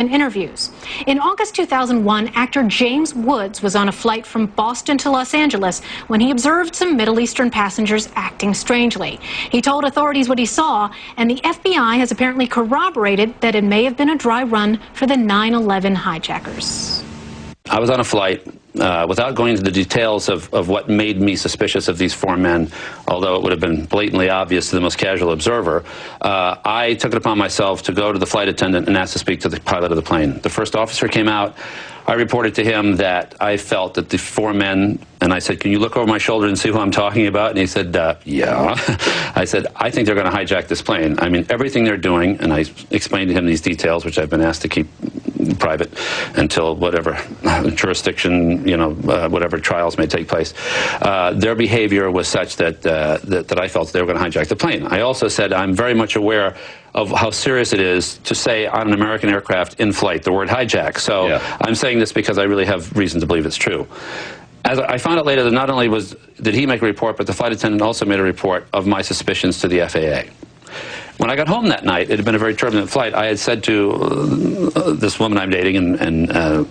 interviews. In August 2001, actor James Woods was on a flight from Boston to Los Angeles when he observed some Middle Eastern passengers acting strangely. He told authorities what he saw, and the FBI has apparently corroborated that it may have been a dry run for the 9/11 hijackers. I was on a flight. Without going into the details of what made me suspicious of these four men, although it would have been blatantly obvious to the most casual observer, I took it upon myself to go to the flight attendant and ask to speak to the pilot of the plane. The first officer came out. I reported to him that I felt that the four men, and I said, "Can you look over my shoulder and see who I'm talking about?" And he said, "Yeah." I said, "I think they're going to hijack this plane. I mean, everything they're doing," and I explained to him these details, which I've been asked to keep private until whatever jurisdiction, whatever trials may take place. Their behavior was such that I felt they were going to hijack the plane. I also said I'm very much aware of how serious it is to say on an American aircraft in flight the word hijack. So yeah. I'm saying this because I really have reason to believe it's true. As I found out later that not only did he make a report, but the flight attendant also made a report of my suspicions to the FAA. When I got home that night, it had been a very turbulent flight. I had said to this woman I'm dating and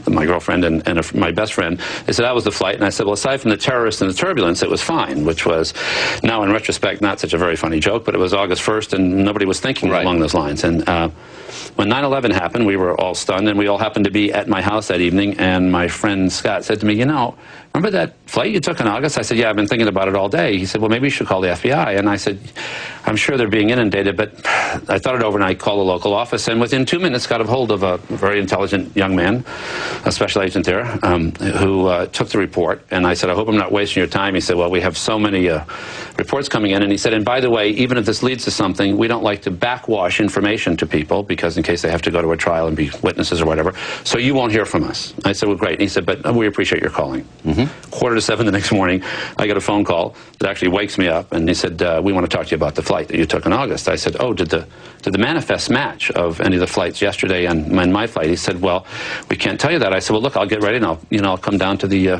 my girlfriend and my best friend, they said, "That was the flight." And I said, "Well, aside from the terrorists and the turbulence, it was fine," which was, now in retrospect, not such a very funny joke, but it was August 1st and nobody was thinking along those lines. And when 9/11 happened, we were all stunned, and we all happened to be at my house that evening, and my friend Scott said to me, "Remember that flight you took in August?" I said, "Yeah, I've been thinking about it all day." He said, "Well, maybe you should call the FBI." And I said, "I'm sure they're being inundated," but I thought it over and I called the local office, and within 2 minutes got a hold of a very intelligent young man, a special agent there, who took the report. And I said, "I hope I'm not wasting your time." He said, "Well, we have so many reports coming in." And he said, "And by the way, even if this leads to something, we don't like to backwash information to people, because in case they have to go to a trial and be witnesses or whatever, so you won't hear from us." I said, "Well, great." And he said, "But we appreciate your calling." 6:45 the next morning, I get a phone call that actually wakes me up, and he said, "We want to talk to you about the flight that you took in August." I said, "Oh, did the manifest match of any of the flights yesterday and my flight?" He said, "Well, we can't tell you that." I said, "Well, look, I'll get ready and I'll come down to the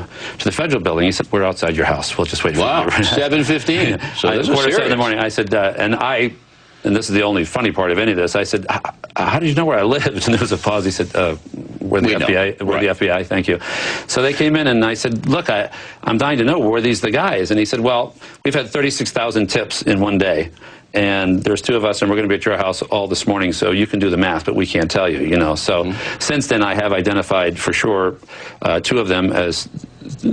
federal building." He said, "We're outside your house. We'll just wait for you." Wow, 7:15. So this is 6:45 in the morning. I said, and this is the only funny part of any of this, I said, "How did you know where I lived?" And there was a pause. He said, "We're the FBI. We're the FBI, thank you." So they came in, and I said, "Look, I'm dying to know, were these the guys?" And he said, "Well, we've had 36,000 tips in one day, and there's two of us, and we're going to be at your house all this morning, so you can do the math, but we can't tell you, So since then, I have identified for sure two of them as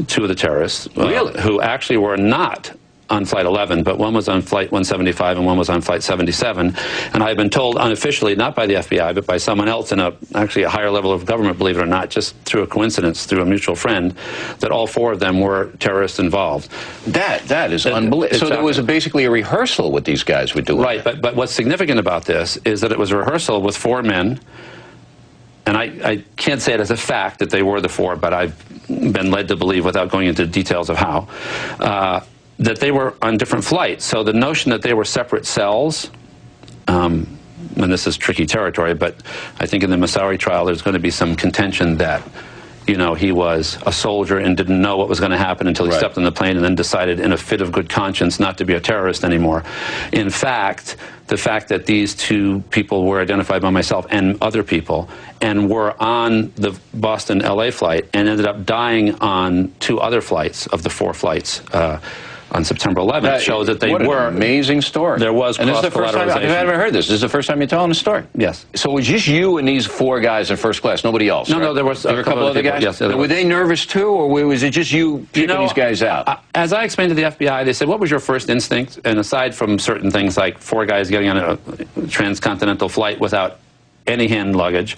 two of the terrorists, who actually were not on Flight 11, but one was on Flight 175 and one was on Flight 77. And I've been told unofficially, not by the FBI, but by someone else in actually a higher level of government, believe it or not, just through a coincidence, through a mutual friend, that all four of them were terrorists involved. That is unbelievable. So there was basically a rehearsal what these guys were doing. Right, but what's significant about this is that it was a rehearsal with four men, and I can't say it as a fact that they were the four, but I've been led to believe, without going into details of how, that they were on different flights. So the notion that they were separate cells, and this is tricky territory, but I think in the Moussaoui trial there's going to be some contention that, he was a soldier and didn't know what was going to happen until he stepped on the plane and then decided in a fit of good conscience not to be a terrorist anymore. In fact, the fact that these two people were identified by myself and other people and were on the Boston-LA flight and ended up dying on two other flights of the four flights on September 11th shows that they were. What an amazing story. There was cross-collateralization. I've never heard this. This is the first time you're telling the story. Yes. So it was just you and these four guys in first class, nobody else? No, there were a couple other guys. Yes. Were they nervous too, or was it just you picking these guys out? As I explained to the FBI, they said, "What was your first instinct?" And aside from certain things like four guys getting on a transcontinental flight without any hand luggage,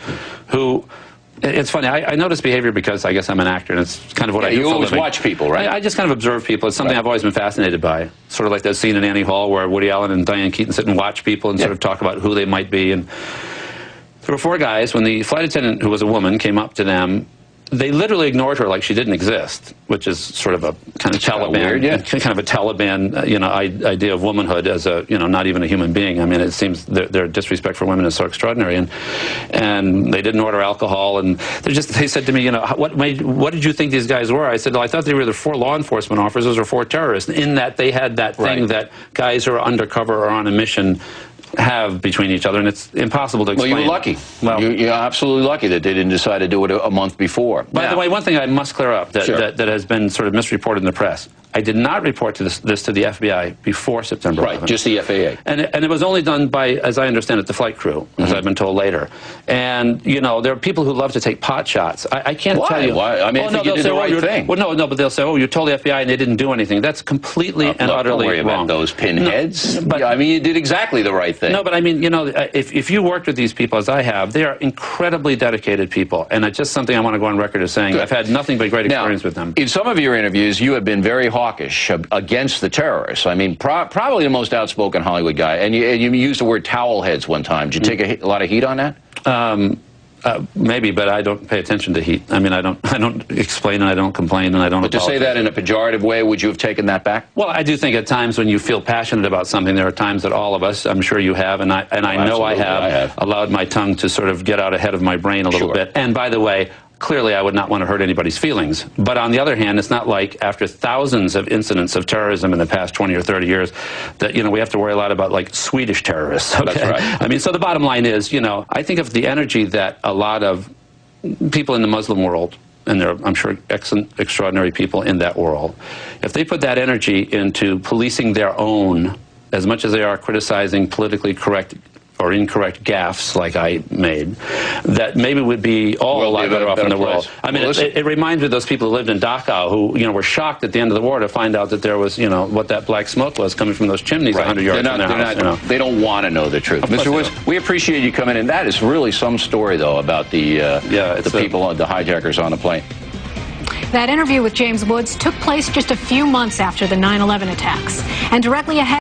it's funny, I notice behavior because I guess I'm an actor, and it's kind of what I do for a living. You always watch people, right? I just kind of observe people. It's something I've always been fascinated by. Sort of like that scene in Annie Hall where Woody Allen and Diane Keaton sit and watch people and sort of talk about who they might be. And there were four guys. When the flight attendant, who was a woman, came up to them, they literally ignored her like she didn't exist, which is sort of a kind of Taliban, kind of a Taliban, idea of womanhood as a, not even a human being. I mean, it seems their disrespect for women is so extraordinary. And they didn't order alcohol, and they said to me, what did you think these guys were? I said, well, I thought they were either four law enforcement officers or four terrorists, in that they had that thing that guys who are undercover or on a mission have between each other, and it's impossible to explain. Well, you were lucky. Well, you're absolutely lucky that they didn't decide to do it a month before. By the way, one thing I must clear up that has been sort of misreported in the press. I did not report this to the FBI before September 11th. Right, just the FAA. And it was only done by, as I understand it, the flight crew, as I've been told later. And, you know, there are people who love to take pot shots. I can't tell you. Why? I mean, I think you did the right thing. Well, no, but they'll say, oh, you told the FBI and they didn't do anything. That's completely and utterly don't worry wrong. About those pinheads. No, but, I mean, you did exactly the right thing. No, but I mean, you know, if you worked with these people, as I have, they are incredibly dedicated people. And it's just something I want to go on record as saying. Good. I've had nothing but great experience with them. In some of your interviews, you have been very hawkish against the terrorists. I mean, probably the most outspoken Hollywood guy. And you used the word towel heads one time. Did you take a lot of heat on that? Maybe, but I don't pay attention to heat. I mean, I don't explain and I don't complain and I don't. But to say that in a pejorative way, would you have taken that back? Well, I do think at times when you feel passionate about something, there are times that all of us, I'm sure you have, and I know I have allowed my tongue to sort of get out ahead of my brain a little bit. And by the way, clearly, I would not want to hurt anybody's feelings. But on the other hand, it's not like after thousands of incidents of terrorism in the past 20 or 30 years that, you know, we have to worry a lot about, like, Swedish terrorists. Okay? That's right. I mean, so the bottom line is, you know, I think of the energy that a lot of people in the Muslim world, and there are, I'm sure, excellent, extraordinary people in that world, if they put that energy into policing their own, as much as they are criticizing politically correct or incorrect gaffes like I made, that maybe would be all a lot better off in the world. I mean, it reminds me of those people who lived in Dachau who, you know, were shocked at the end of the war to find out that there was, you know, what that black smoke was coming from those chimneys 100 yards from their house. You know. They don't want to know the truth. Mr. Woods, we appreciate you coming in. That is really some story, though, about the people, the hijackers on the plane. That interview with James Woods took place just a few months after the 9/11 attacks, and directly ahead